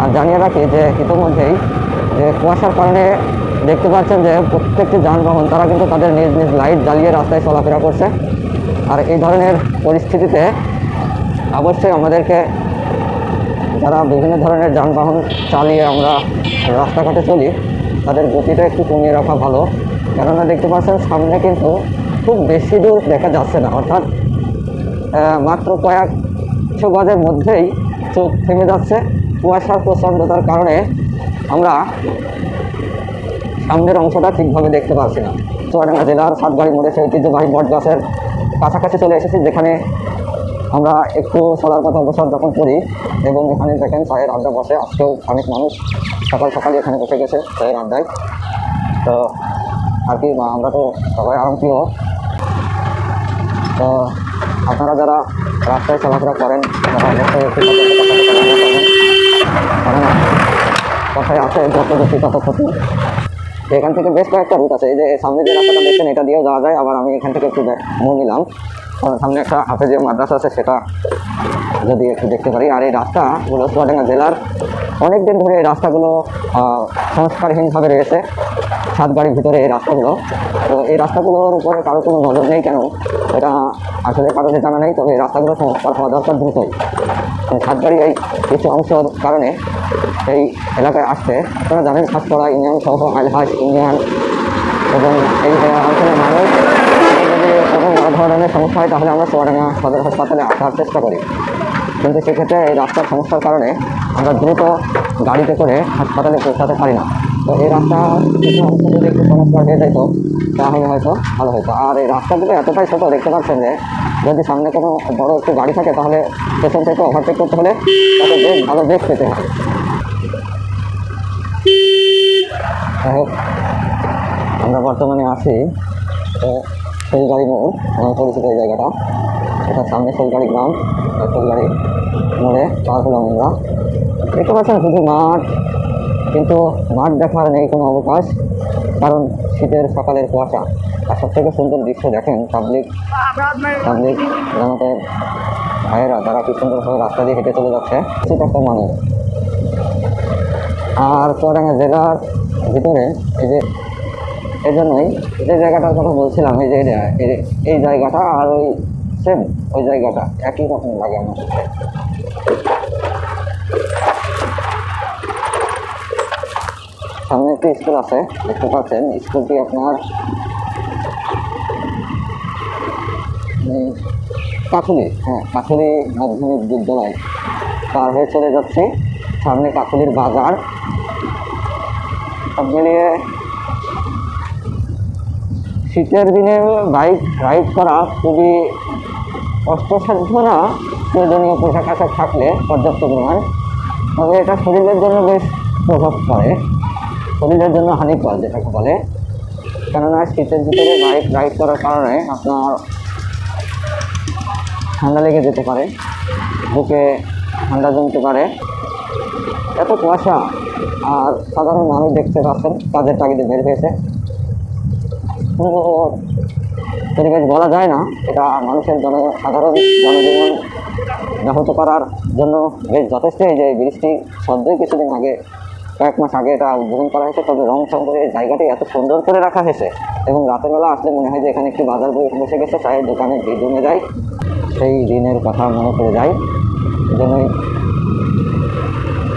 আর জানিয়ে রাখি যে ইতিমধ্যেই যে কুয়াশার কারণে দেখতে পাচ্ছেন যে প্রত্যেকটি যানবাহন তারা কিন্তু তাদের নিজ নিজ লাইট জ্বালিয়ে রাস্তায় চলাফেরা করছে। আর এই ধরনের পরিস্থিতিতে অবশ্যই আমাদেরকে যারা বিভিন্ন ধরনের যানবাহন চালিয়ে আমরা রাস্তাঘাটে চলি তাদের গতিটা একটু কমিয়ে রাখা ভালো। কেননা দেখতে পাচ্ছেন সামনে কিন্তু খুব বেশি দূর দেখা যাচ্ছে না, অর্থাৎ মাত্র কয়েকশো গজের মধ্যেই চোখ থেমে যাচ্ছে। কুয়াশার প্রচণ্ডতার কারণে আমরা সামনের অংশটা ঠিকভাবে দেখতে পাচ্ছি না। চুয়াডাঙ্গা জেলার সাতগাড়ি মোড়ে সেই ঐতিহ্যবাহী বট গাছের কাছাকাছি চলে এসেছি, যেখানে আমরা একটু চলার কথা অবসর যখন করি এবং এখানে দেখেন চায়ের আড্ডা বসে। আজকেও অনেক মানুষ সকাল সকালে এখানে বসে গেছে চায়ের আড্ডায়। তো আর কি আমরা তো সবাই আরামপ্রিয়। তো আপনারা যারা রাস্তায় চলাফেরা করেন তারা অবশ্যই একটু কারণ কথায় আছে যত বেশি তত ক্ষতি। এখান থেকে বেশ কয়েকটা রুট আছে, এই যে সামনে যে রাস্তাটা দেখছেন এটা দিয়েও যাওয়া যায়। আবার আমি এখান থেকে একটু মোড় নিলাম, কারণ সামনে একটা হাফেজিয়া মাদ্রাসা আছে, সেটা যদি একটু দেখতে পারি। আর এই রাস্তাগুলো চুয়াডাঙ্গা জেলার অনেক দিন ধরে এই রাস্তাগুলো সংস্কারহীনভাবে রয়েছে, সাতগাড়ির ভিতরে এই রাস্তাগুলো। তো এই রাস্তাগুলোর উপরে কারো কোনো নজর নেই কেন এটা আসলে কারণে জানা নেই, তবে এই রাস্তাগুলো সংস্কার হওয়া দরকার দ্রুতই। সাতগাড়ি এই কিছু অংশের কারণে এই এলাকায় আসছে। আপনারা জানেন খাসপাড়া ইউনিয়ন সহ আলহাজ ইউনিয়ন এবং এই অঞ্চলের মানুষ যদি কোনো ধরনের সমস্যা হয় তাহলে আমরা চুয়াডাঙ্গা সদর হাসপাতালে আসার চেষ্টা করি, কিন্তু সেক্ষেত্রে এই রাস্তার সমস্যার কারণে আমরা দ্রুত গাড়িতে করে হাসপাতালে পৌঁছাতে পারি না। তো এই রাস্তা কিছু অংশ যদি একটু সংস্কার হয়ে যেত তাহলে হয়তো ভালো হতো। আর এই রাস্তাগুলো এতটাই ছোটো, দেখতে পাচ্ছেন যে যদি সামনে কোনো বড় একটু গাড়ি থাকে তাহলে পেছন থেকে ওভারটেক করতে হলে তাকে বেশ ভালো বেগ পেতে হয়। যাই হোক, আমরা বর্তমানে আছি শৈলগাড়ি মোড়, আমার পরিচিত এই জায়গাটা। এটা সামনে শৈলগাড়ি গ্রাম, শৈলগাড়ি মোড়ে পার হলাম আমরা। দেখতে পাচ্ছেন শুধু মাঠ, কিন্তু মাঠ দেখার নেই কোনো অবকাশ, কারণ শীতের সকালের কুয়াশা। আর সব থেকে সুন্দর দৃশ্য দেখেন পাবলিক জামাতের ভাইয়েরা তারা কি সুন্দরভাবে রাস্তা দিয়ে হেঁটে চলে যাচ্ছে, সেটা একটা মানুষ। আর চুয়াডাঙ্গা জেলার ভিতরে এই যে এই জন্যই যে জায়গাটার কথা বলছিলাম, এই যে এই জায়গাটা আর ওই সেম ওই জায়গাটা একই রকম লাগে আমার কাছে। সামনে একটি স্কুল আছে, দেখতে পাচ্ছেন। স্কুলটি আপনার কাকুলি, কাকুলি মাধ্যমিক বিদ্যালয় পার হয়ে চলে যাচ্ছি। সামনে কাকুলির বাজার। সব মিলিয়ে শীতের দিনে বাইক রাইড করা খুবই কষ্টসাধ্য না, প্রয়োজনীয় পোশাক আশাক থাকলে পর্যাপ্ত পরিমাণ। তবে এটা শরীরের জন্য বেশ প্রভাব পড়ে, শরীরের জন্য হানিকর যেটাকে বলে। কেননা শীতের ভিতরে বাইক রাইড করার কারণে আপনার ঠান্ডা লেগে যেতে পারে, বুকে ঠান্ডা জমতে পারে, এত কুয়াশা। আর সাধারণ মানুষ দেখতে পাচ্ছেন কাজের তাগিদে বের হয়েছে। পরিবেশ বলা যায় না, এটা মানুষের সাধারণ জনজীবন ব্যাহত করার জন্য বেশ যথেষ্ট। এই যে বৃষ্টি সদ্যই কিছুদিন আগে, কয়েক মাস আগে এটা উদ্বোধন করা হয়েছে, তবে রং চং করে জায়গাটি এত সুন্দর করে রাখা হয়েছে। এবং রাতের বেলা আসলে মনে হয় যে এখানে একটি বাজার বসে গেছে, চায়ের দোকানে ভিড় জমে যায়, সেই দিনের কথা মনে পড়ে যায়। এজন্যই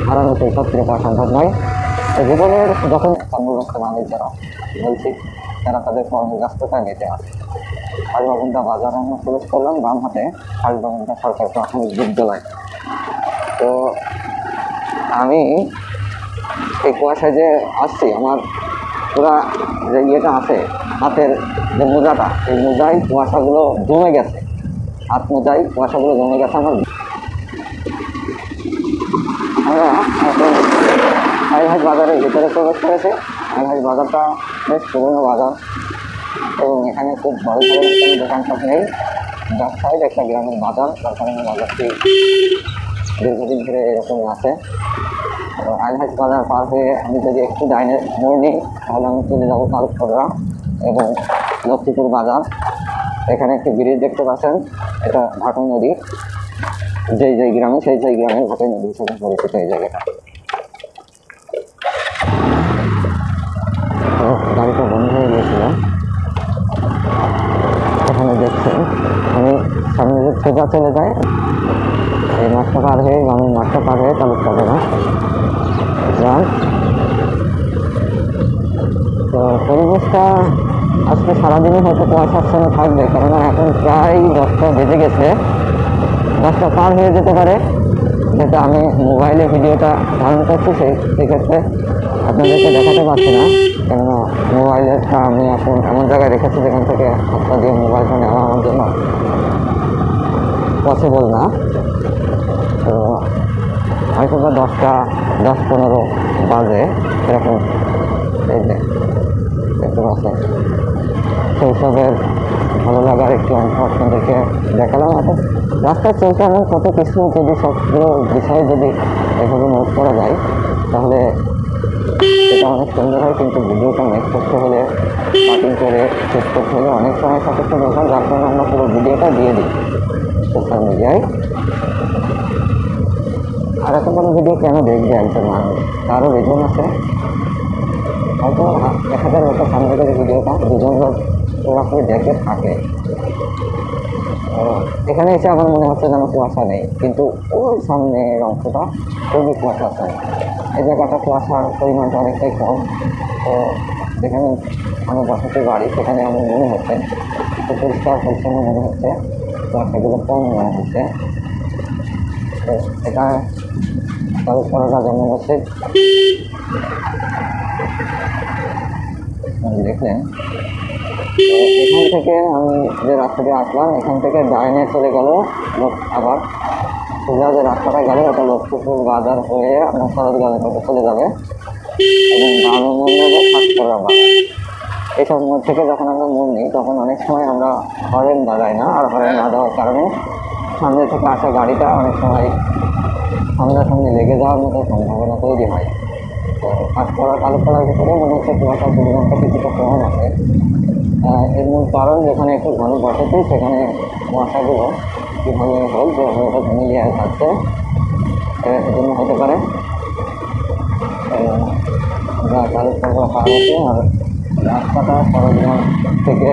হারানো শৈশব ফিরে পাওয়া সম্ভব নয়। জীবনের যখন কর্মব্যস্ত মানুষ যারা বলছি, তারা তাদের কর্মব্যস্ততায় মেতে আছে। খালবাগুন্ডা বাজার আমরা প্রবেশ করলাম, বাম হাতে খালবাগুন্ডা সরকারি প্রাথমিক বিদ্যালয়। তো আমি এই কুয়াশায় যে আসছি, আমার পুরা যে ইয়েটা আছে হাতের যে মোজাটা, এই মোজায় কুয়াশাগুলো জমে গেছে, হাত মোজায় কুয়াশাগুলো জমে গেছে আমার। আমরা এখন আইহাজ বাজারের ভিতরে প্রবেশ করেছি। আইহাজ বাজারটা বেশ পুরনো বাজার এবং এখানে খুব বড় ধরনের কোনো দোকানপাট নেই। ব্যবসায়িক একটা গ্রামের বাজার, তার কারণে বাজারটি দীর্ঘদিন ধরে এরকমই আছে। তো আইহাজ বাজার পার হয়ে আমি যদি একটু ডাইনের মোড় নিই তাহলে আমি চলে যাবো কালুখড়া এবং লক্ষ্মীপুর বাজার। এখানে একটি ব্রিজ দেখতে পাচ্ছেন, এটা ভাটই নদী। যেই গ্রামে সেই গ্রামের ভাটই নদী হিসেবে পরিচিত এই জায়গাটা। চলে যায়। এই মাঠটা পার হয়ে গ্রামের মাঠটা পার হয়ে তালুকপাড়া গ্রাম। তো পরিবেশটা আজকে সারাদিনই হয়তো কুয়াশাচ্ছন্ন থাকবে, কেননা এখন প্রায় 10টা বেজে গেছে, 10টা পার হয়ে যেতে পারে। যেহেতু আমি মোবাইলে ভিডিওটা ধারণ করছি সেক্ষেত্রে আপনাদেরকে দেখাতে পারছি না, কেননা মোবাইলটা আমি এখন এমন জায়গায় রেখেছি যেখান থেকে হাতটা দিয়ে মোবাইলটা নেওয়া আমার জন্য পসিবল না। তো হয়তো বা 10-15 বাজে এরকম। এই যে দেখতে পাচ্ছেন শৈশবের ভালো লাগার একটি অংশ আপনাদেরকে দেখালাম। এখন রাস্তায় চলতে এমন কত কিছু, যদি সবগুলো বিষয় যদি এভাবে নোট করা যায় তাহলে এটা অনেক সুন্দর হয়, কিন্তু ভিডিওটা মেক করতে হলে, কাটিং করে শেষ করতে হলে অনেক সময় সাপেক্ষ ব্যাপার, যার কারণে আমরা পুরো ভিডিওটা দিয়ে দিই সোশ্যাল মিডিয়ায়। আর এত বড় ভিডিও কেন দেখবে একজন মানুষ, তারও রিজন আছে। হয়তো 1000 বছর সামনে থেকে ভিডিওটা দুজন লোক পুরোপুরি দেখে থাকে। এখানে এসে আমার মনে হচ্ছে যেন কুয়াশা নেই, কিন্তু ওই সামনের অংশটা খুবই কুয়াশা আছে। এই জায়গাটা কুয়াশার পরিমাণটা অনেকটাই কম। তো যেখানে আমার বসতি বাড়ি সেখানে আমার মনে হচ্ছে একটু পরিষ্কার পরিচ্ছন্ন মনে হচ্ছে, কুয়াশাগুলো কম মনে হচ্ছে। তো এটা তালুকপাড়া জন্ম মসজিদ দেখলেন। তো এখান থেকে আমি যে রাস্তা দিয়ে আসলাম, এখান থেকে ডাইনে চলে গেল, আবার সোজা যে রাস্তাটা গেল ওটা লক্ষ্মীপুর বাজার হয়ে আপনার শরৎগঞ্জের কাছে চলে যাবে এবং বামে মোড় নেবো খাসপাড়া বাজার। এইসব মোড় থেকে যখন আমরা মোড় নিই তখন অনেক সময় আমরা হরেন বাজাই না, আর হরেন না দেওয়ার কারণে সামনে থেকে আসা গাড়িটা অনেক সময় সামনাসামনি লেগে যাওয়ার মতো সম্ভাবনা তৈরি হয়। তো খাসপাড়া তালুকপাড়ার ভিতরে মনে হচ্ছে কুয়াশার পরিমাণটা কিছুটা কম আছে। এর মূল কারণ যেখানে একটু ঘন বসতি সেখানে কুয়াশাগুলো কীভাবে হোক যেভাবে মিলিয়ে থাকছে এজন্য হতে পারে। আমরা তালুকপাড়া পার হচ্ছে, আর রাস্তাটা শরৎগঞ্জ থেকে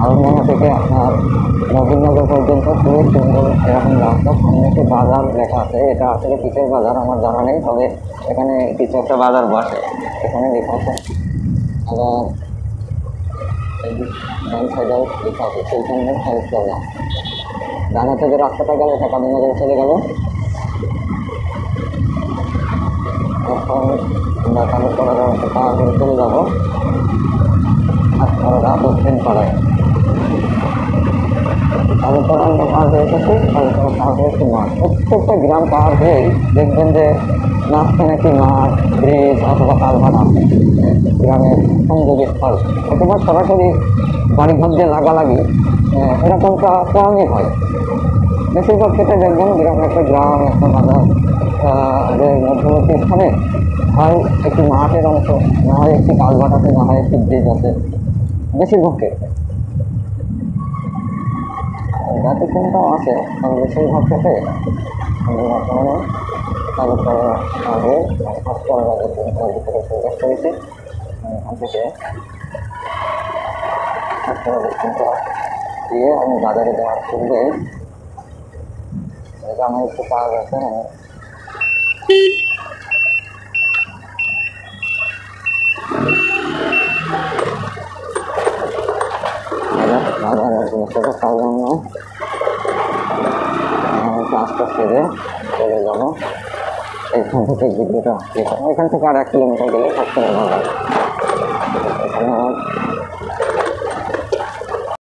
আলমডাঙ্গা থেকে আপনার নবীনগর পর্যন্ত খুবই সুন্দর এরকম রাস্তা। সামনে একটি বাজার লেখা আছে, এটা আসলে কিসের বাজার আমার জানা নেই, তবে এখানে কিছু একটা বাজার বসে এখানে লেখা আছে। আবার ডান সাইডেও লেখা আছে সুলতানগঞ্জ তালুকপাড়া। ডান হাতে যে রাস্তাটা গেল এটা কালীনগরে চলে গেল। এখন আমরা তালুকপাড়া পার করে চলে যাবো খাসপাড়া দক্ষিণ পাড়ায়। তালুকপাড়া আমরা পার হয়ে এসেছি, তালুকপাড়া পার হয়েছি মাঠ। প্রত্যেকটা গ্রাম পার হয়েই দেখবেন যে মাঝখানে একটি মাঠ, ব্রিজ অথবা কালভার্ট আছে গ্রামের সংযোগী স্থল, অথবা সরাসরি বাড়িঘর দিয়ে লাগালাগি এরকমটা কমই হয়। বেশিরভাগ ক্ষেত্রে দেখবেন একটা গ্রাম একটা বাজার যে মধ্যবর্তী স্থানে হয় একটি মাঠের অংশ, না হয় একটি কালভার্ট আছে, না হয় একটি ব্রিজ আছে, বেশিরভাগ ক্ষেত্রে। ব্যতিক্রমটাও আছে, কারণ বেশিরভাগ ক্ষেত্রে আমি বর্তমানে তালুকপাড়া আগে খাসপাড়া ভিতরে প্রবেশ করেছি। এখান থেকে খাসপাড়া দিয়ে আমি বাজারে যাওয়ার পূর্বেই এটা আমার একটু পাওয়া গেছে। বাজারের জিনিসটা খাওয়ার জন্য কাজটা সেরে চলে যাবো। এইখান থেকে ভিডিওটা এখান থেকে আর 1 কিলোমিটার গেলে খাসপাড়া বাজার। এখানে আমার